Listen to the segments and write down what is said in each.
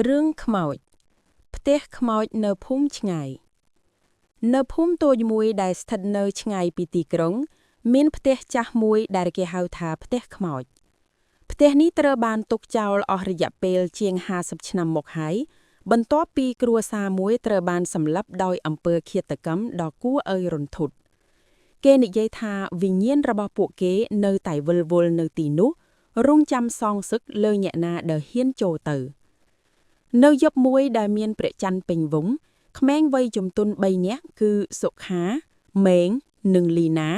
រឿងខ្មោចផ្ទះខ្មោចនៅភូមិឆ្ងាយនៅភូមិតូចមួយដែលស្ថិតនៅឆ្ងាយពីទីក្រុងមានផ្ទះចាស់មួយដែលគេហៅថាផ្ទះខ្មោចផ្ទះនេះត្រូវបានទុកចោលអស់រយៈពេលជាង50ឆ្នាំមកហើយបន្ទាប់ពីគ្រួសារមួយត្រូវបានសម្លាប់ដោយអំពើឃាតកម្មដ៏គួរឲ្យរន្ធត់គេនិយាយថាវិញ្ញាណរបស់ពួកគេនៅតែវិលវល់នៅទីនោះរង់ចាំសងសឹកលើអ្នកណាដែលហ៊ានចូលទៅនៅយប់មួយដែលមានព្រះច័ន្ទពេញវង្សក្មេងវ័យជំទង់3នាក់គឺសុខាមេងនិងលីណា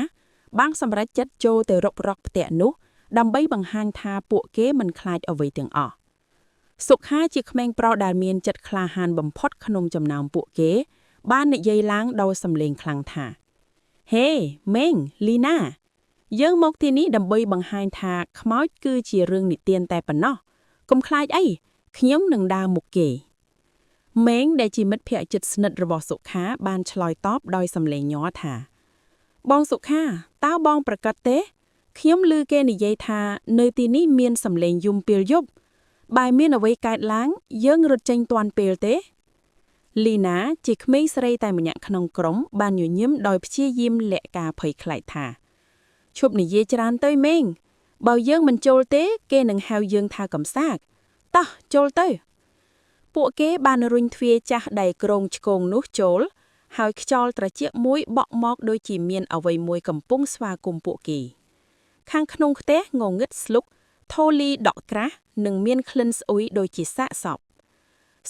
បានសម្រេចចិត្តចូលទៅរុករកផ្ទះនោះដើម្បីបង្ហាញថាពួកគេមិនខ្លាចអ្វីទាំងអស់សុខាជាក្មេងប្រុសដែលមានចិត្តក្លាហានបំផុតក្នុងចំណោមពួកគេបាននិយាយឡើងដោយសំឡេងខ្លាំងថាហេមេងលីណាយើងមកទីនេះដើម្បីបង្ហាញថាខ្មោចគឺជារឿងនិទានតែប៉ុណ្ណោះកុំខ្លាចអីខ្ញុំនឹងដើរមុខគេមេងដែលជាមិត្តភក្តិជិតស្និទ្ធរបស់សុខាបានឆ្លើយតបដោយសំឡេងញ័រថាបងសុខាតើបងប្រកាសទេខ្ញុំឮគេនិយាយថានៅទីនេះមានសំឡេងយំពេលយប់បើមានអ្វីកើតឡើងយើងរត់ចេញទាន់ពេលទេលីណាជាក្មេងស្រីតែម្នាក់ក្នុងក្រុមបានញញឹមដោយព្យាយាមលាក់ការភ័យខ្លាចថាឈប់និយាយច្រើនទៅមេងបើយើងមិនចូលទេគេនឹងហៅយើងថាកំសាកតោះចូលទៅពួកគេបានរុញទ្វារចាស់ដែលក្រងឆ្កងនោះចូលហើយខ្យល់ត្រជាក់មួយបក់មកដូចជាមានអ្វីមួយកំពុងស្វាគមន៍ពួកគេខាងក្នុងផ្ទះងងឹតស្លុកថូលីដក់ក្រាស់និងមានក្លិនស្អុយដូចជាសាកសព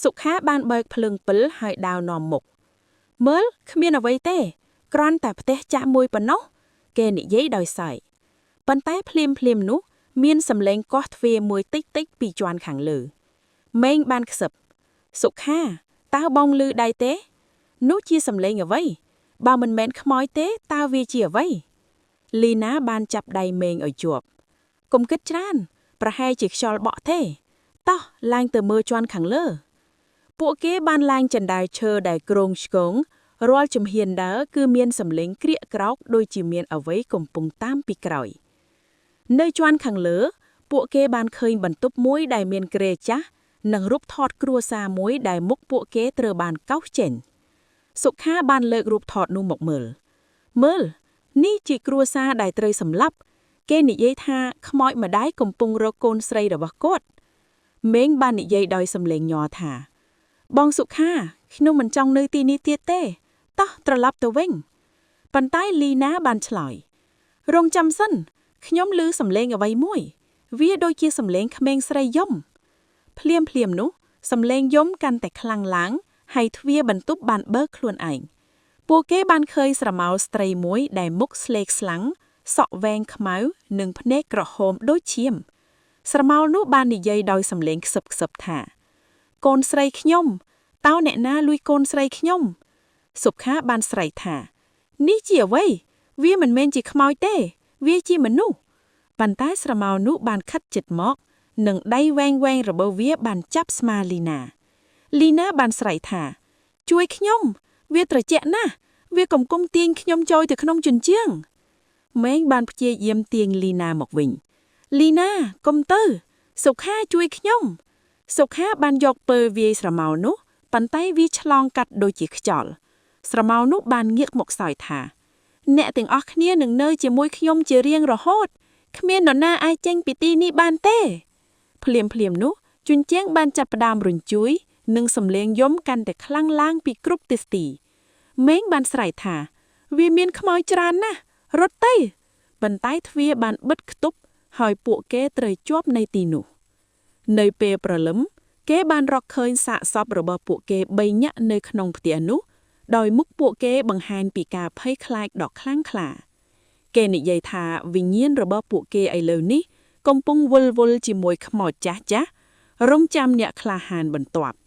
សុខាបានបើកភ្លើងពិលហើយដាវនាំមុខមើលគ្មានអ្វីទេគ្រាន់តែផ្ទះចាស់មួយប៉ុណ្ណោះគេនិយាយដោយសើចប៉ុន្តែភ្លាមនោះមានសំឡេងកោះទ្វារមួយតិចពីជាន់ខាងលើមេងបានខ្សឹបសុខាតើបងឮដៃទេនោះជាសំឡេងអ្វីបើមិនមែនខ្មោចទេតើវាជាអ្វីលីណាបានចាប់ដៃមេងឲ្យជាប់កុំគិតច្រើនប្រហែលជាខ្យល់បក់ទេតោះឡើងទៅមើលជាន់ខាងលើពួកគេបានឡើងចណ្ដើរឈើដែលក្រងឆ្កងរាល់ជំហានដើរគឺមានសំឡេងក្រៀកក្រោកដូចជាមានអ្វីកំពុងតាមពីក្រោយនៅជាន់ខាងលើពួកគេបានឃើញបន្ទប់មួយដែលមានគ្រែចាស់និងរូបថតគ្រួសារមួយដែលមុខពួកគេត្រូវបានកោសចេញសុខាបានលើករូបថតនោះមកមើលនេះជាគ្រួសារដែលត្រូវសម្លាប់គេនិយាយថាខ្មោចម្ដាយកំពុងរកកូនស្រីរបស់គាត់មេងបាននិយាយដោយសំឡេងញ័រថាបងសុខាខ្ញុំមិនចង់នៅទីនេះទៀតទេតោះត្រឡប់ទៅវិញប៉ុន្តែលីណាបានឆ្លើយរងចាំសិនខ្ញុំឮសំឡេងអ្វីមួយវាដូចជាសំឡេងក្មេងស្រីយំភ្លាមនោះសំឡេងយំកាន់តែខ្លាំងឡើងហើយទ្វារបន្ទប់បានបើកខ្លួនឯងពួកគេបានឃើញស្រមោលស្ត្រីមួយដែលមុខស្លេកស្លាំងសក់វែងខ្មៅនិងភ្នែកក្រហមដូចឈាមស្រមោលនោះបាននិយាយដោយសំឡេងខ្សឹបថាកូនស្រីខ្ញុំតើអ្នកណាលួចកូនស្រីខ្ញុំសុខាបានស្រែកថានេះជាអ្វីវាមិនមែនជាខ្មោចទេវាជាមនុស្សប៉ុន្តែស្រមោលនោះបានខិតជិតមកនិងដៃវែងរបស់វាបានចាប់ស្មាលីណាបានស្រែកថាជួយខ្ញុំវាត្រជាក់ណាស់វាកំពុងទាញខ្ញុំចូលទៅក្នុងជញ្ជាំងមេងបានព្យាយាមទាញលីណាមកវិញលីណាកុំទៅសុខាជួយខ្ញុំសុខាបានយកពើវាយស្រមោលនោះប៉ុន្តែវាឆ្លងកាត់ដូចជាខ្យល់ស្រមោលនោះបានងាកមកសើចថាអ្នកទាំងអស់គ្នានឹងនៅជាមួយខ្ញុំជារៀងរហូតគ្មាននរណាអាចចេញពីទីនេះបានទេភ្លាមនោះជញ្ជាំងបានចាប់ផ្ដើមរញ្ជួយនិងសំឡេងយំកាន់តែខ្លាំងឡើងពីគ្រប់ទិសទីមេងបានស្រែកថាវាមានខ្មោចច្រើនណាស់រត់ទៅប៉ុន្តែទ្វារបានបិទខ្ទប់ហើយពួកគេត្រូវជាប់នៅទីនោះនៅពេលព្រលឹមគេបានរកឃើញសាកសពរបស់ពួកគេ3នាក់នៅក្នុងផ្ទះនោះដោយមុខពួកគេបង្ហាញពីការភ័យខ្លាចដ៏ខ្លាំងក្លាគេនិយាយថាវិញ្ញាណរបស់ពួកគេឥឡូវនេះកំពុងវិលវល់ជាមួយខ្មោចចាស់រងចាំអ្នកក្លាហានបន្ទាប់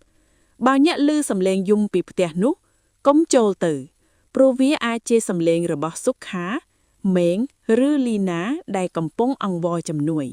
បើអ្នកឮសំឡេងយំពីផ្ទះនោះកុំចូលទៅព្រោះវាអាចជាសំឡេងរបស់សុខាមេងឬលីណាដែលកំពុងអង្វរជំនួយ